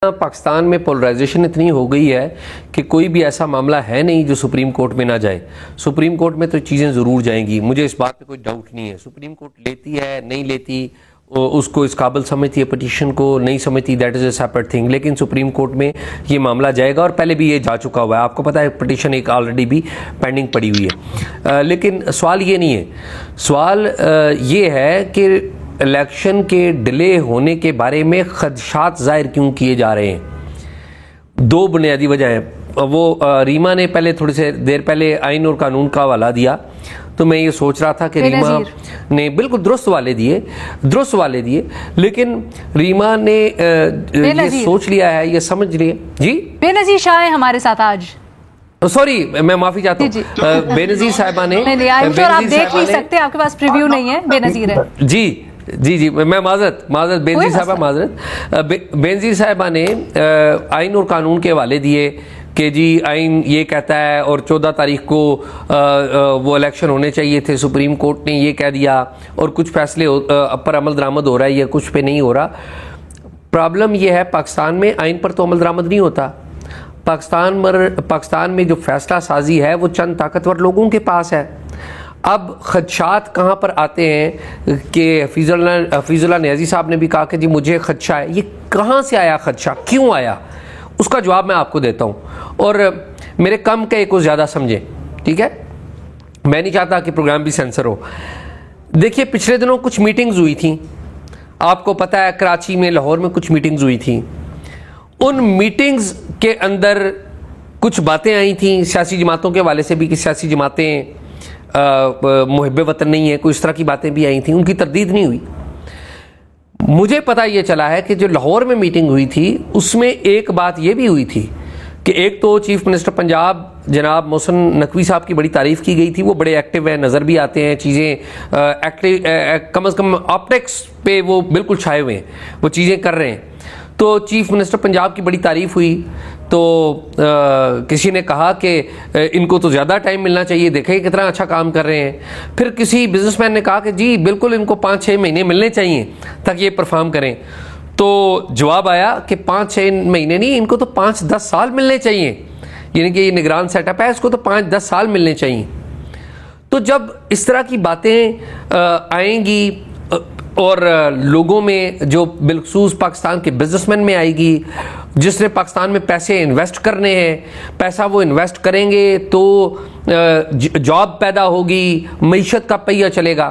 पाकिस्तान में पोलराइजेशन इतनी हो गई है कि कोई भी ऐसा मामला है नहीं जो सुप्रीम कोर्ट में ना जाए। सुप्रीम कोर्ट में तो चीज़ें ज़रूर जाएंगी, मुझे इस बात पे कोई डाउट नहीं है। सुप्रीम कोर्ट लेती है नहीं लेती, उसको इस काबिल समझती है पिटीशन को, नहीं समझती, that is a separate thing, लेकिन सुप्रीम कोर्ट में ये मामला जाएगा और पहले भी ये जा चुका हुआ है। आपको पता है पिटीशन एक ऑलरेडी भी पेंडिंग पड़ी हुई है। लेकिन सवाल ये नहीं है, सवाल ये है कि इलेक्शन के डिले होने के बारे में खदशात जाहिर क्यों किए जा रहे हैं। दो बुनियादी वजह हैं। वो रीमा ने पहले थोड़ी से देर पहले आइन और कानून का हवाला दिया, तो मैं ये सोच रहा था कि रीमा ने बिल्कुल दुरुस्त वाले दिए, लेकिन रीमा ने ये सोच लिया है, ये समझ लिया। जी बेनजीर शाह है हमारे साथ आज, सॉरी मैं माफी चाहता हूँ। बेनजीर साहिबा ने, आप देख नहीं सकते, आपके पास प्रीव्यू नहीं है, बेनजीर है। जी मैं माजरत बेनजीर साहिबा बेनजीर साहिबा ने आइन और कानून के हवाले दिए कि जी आइन ये कहता है और 14 तारीख को वो इलेक्शन होने चाहिए थे, सुप्रीम कोर्ट ने ये कह दिया और कुछ फैसले पर अमल दरामद हो रहा है या कुछ पे नहीं हो रहा। प्रॉब्लम ये है पाकिस्तान में आइन पर तो अमल दरामद नहीं होता। पाकिस्तान में जो फैसला साजी है वो चंद ताकतवर लोगों के पास है। अब खदशात कहाँ पर आते हैं कि हफीजुल्लाह नियाज़ी साहब ने भी कहा कि जी मुझे खदशा है। ये कहाँ से आया खदशा, क्यों आया, उसका जवाब मैं आपको देता हूँ और मेरे कम कहे को ज़्यादा समझें, ठीक है। मैं नहीं चाहता कि प्रोग्राम भी सेंसर हो। देखिए पिछले दिनों कुछ मीटिंग्स हुई थी, आपको पता है कराची में, लाहौर में कुछ मीटिंग्स हुई थी। उन मीटिंग्स के अंदर कुछ बातें आई थी सियासी जमातों के हवाले से भी कि सियासी जमातें मुहिब वतन नहीं है, कोई इस तरह की बातें भी आई थी, उनकी तरदीद नहीं हुई। मुझे पता ये चला है कि जो लाहौर में मीटिंग हुई थी उसमें एक बात ये भी हुई थी कि एक तो चीफ मिनिस्टर पंजाब जनाब मोहसिन नकवी साहब की बड़ी तारीफ की गई थी, वो बड़े एक्टिव हैं, नज़र भी आते हैं, चीज़ें एक्टिव, कम से कम ऑप्टिक्स पे वो बिल्कुल छाए हुए हैं, वो चीज़ें कर रहे हैं। तो चीफ मिनिस्टर पंजाब की बड़ी तारीफ हुई, तो किसी ने कहा कि इनको तो ज़्यादा टाइम मिलना चाहिए, देखें कितना अच्छा काम कर रहे हैं। फिर किसी बिजनेसमैन ने कहा कि जी बिल्कुल इनको 5-6 महीने मिलने चाहिए ताकि ये परफॉर्म करें। तो जवाब आया कि 5-6 महीने नहीं, इनको तो 5-10 साल मिलने चाहिए, यानी कि ये निगरान सेटअप है, इसको तो 5-10 साल मिलने चाहिए। तो जब इस तरह की बातें आएंगी और लोगों में, जो बिलखसूस पाकिस्तान के बिजनेसमैन में आएगी, जिसने पाकिस्तान में पैसे इन्वेस्ट करने हैं, पैसा वो इन्वेस्ट करेंगे तो जॉब पैदा होगी, मईशत का पहिया चलेगा।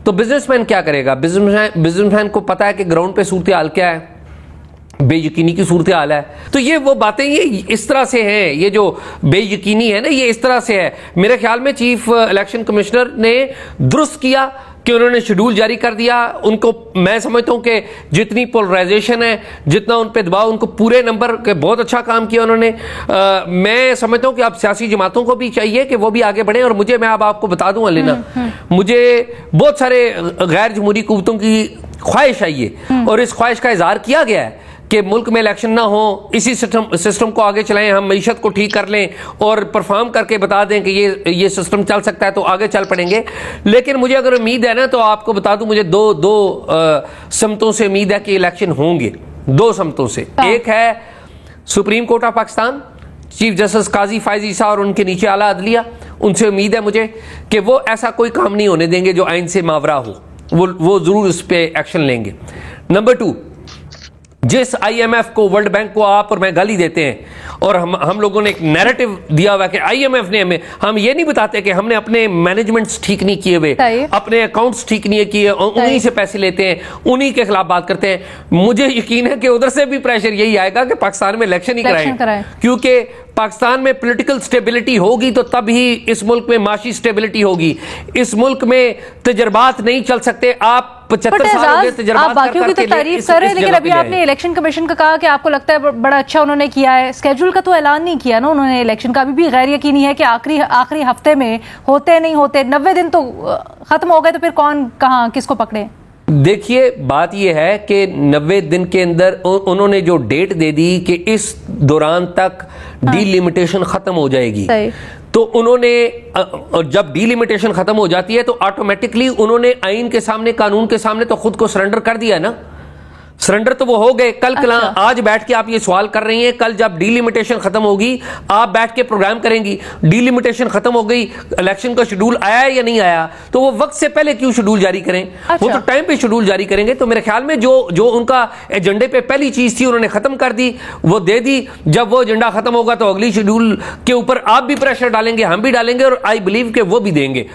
तो बिजनेसमैन क्या करेगा, बिजनेसमैन को पता है कि ग्राउंड पे सूरत हाल क्या है, बेयकीनी की सूरत हाल है। तो ये वो बातें ये इस तरह से हैं, ये जो बेयकीनी है ना, ये इस तरह से है। मेरे ख्याल में चीफ इलेक्शन कमिश्नर ने दुरुस्त किया कि उन्होंने शेड्यूल जारी कर दिया। उनको मैं समझता हूं कि जितनी पोलराइजेशन है, जितना उन पे दबाव, उनको पूरे नंबर के बहुत अच्छा काम किया उन्होंने। मैं समझता हूं कि अब सियासी जमातों को भी चाहिए कि वो भी आगे बढ़े। और मुझे, मैं अब आपको बता दूं अलीना, मुझे बहुत सारे गैर जमहूरी कुव्वतों की ख्वाहिश आई है और इस ख्वाहिश का इजहार किया गया है कि मुल्क में इलेक्शन ना हो, इसी सिस्टम को आगे चलाएं, हम मईशत को ठीक कर लें और परफॉर्म करके बता दें कि ये सिस्टम चल सकता है तो आगे चल पड़ेंगे। लेकिन मुझे अगर उम्मीद है ना, तो आपको बता दूं, मुझे दो समतों से उम्मीद है कि इलेक्शन होंगे, 2 समतों से। एक है supreme court of Pakistan, chief justice Qazi Faez Isa और उनके नीचे आला अदलिया, उनसे उम्मीद है मुझे कि वो ऐसा कोई काम नहीं होने देंगे जो आइन से मावरा हो, वो जरूर उस पर एक्शन लेंगे। नंबर 2, जिस आईएमएफ को, वर्ल्ड बैंक को आप और मैं गाली देते हैं और हम लोगों ने एक नैरेटिव दिया हुआ कि आईएमएफ ने हमें, हम ये नहीं बताते कि हमने अपने मैनेजमेंट्स ठीक नहीं किए हुए, अपने अकाउंट्स ठीक नहीं किए, उन्हीं से पैसे लेते हैं, उन्हीं के खिलाफ बात करते हैं। मुझे यकीन है कि उधर से भी प्रेशर यही आएगा कि पाकिस्तान में इलेक्शन ही कराएं, क्योंकि पाकिस्तान में पॉलिटिकल स्टेबिलिटी होगी तो तब ही इस मुल्क में माशी स्टेबिलिटी होगी। इस मुल्क में तजर्बात नहीं चल सकते। आप 75 साल हो गए तजर्बात बाकियों की तो तारीफ कर रहे हैं, लेकिन अभी आपने इलेक्शन कमीशन का कहा कि आपको लगता है बड़ा अच्छा उन्होंने किया है। स्केड्यूल का तो ऐलान नहीं किया ना उन्होंने इलेक्शन का, अभी भी गैर यकीनी है कि आखिरी हफ्ते में होते नहीं होते। 90 दिन तो खत्म हो गए, तो फिर कौन कहाँ किसको पकड़े। देखिए बात यह है कि 90 दिन के अंदर उन्होंने जो डेट दे दी कि इस दौरान तक डीलिमिटेशन खत्म हो जाएगी, तो उन्होंने, जब डीलिमिटेशन खत्म हो जाती है तो ऑटोमेटिकली उन्होंने आइन के सामने, कानून के सामने तो खुद को सरेंडर कर दिया ना। सरेंडर तो वो हो गए कल। अच्छा। आज बैठ के आप ये सवाल कर रही हैं, कल जब डीलिमिटेशन खत्म होगी आप बैठ के प्रोग्राम करेंगी। डीलिमिटेशन खत्म हो गई, इलेक्शन का शेड्यूल आया है या नहीं आया, तो वो वक्त से पहले क्यों शेड्यूल जारी करें? अच्छा। वो तो टाइम पे शेड्यूल जारी करेंगे। तो मेरे ख्याल में जो उनका एजेंडे पे पहली चीज थी उन्होंने खत्म कर दी, वो दे दी। जब वो एजेंडा खत्म होगा तो अगली शेड्यूल के ऊपर आप भी प्रेशर डालेंगे, हम भी डालेंगे, और आई बिलीव के वो भी देंगे।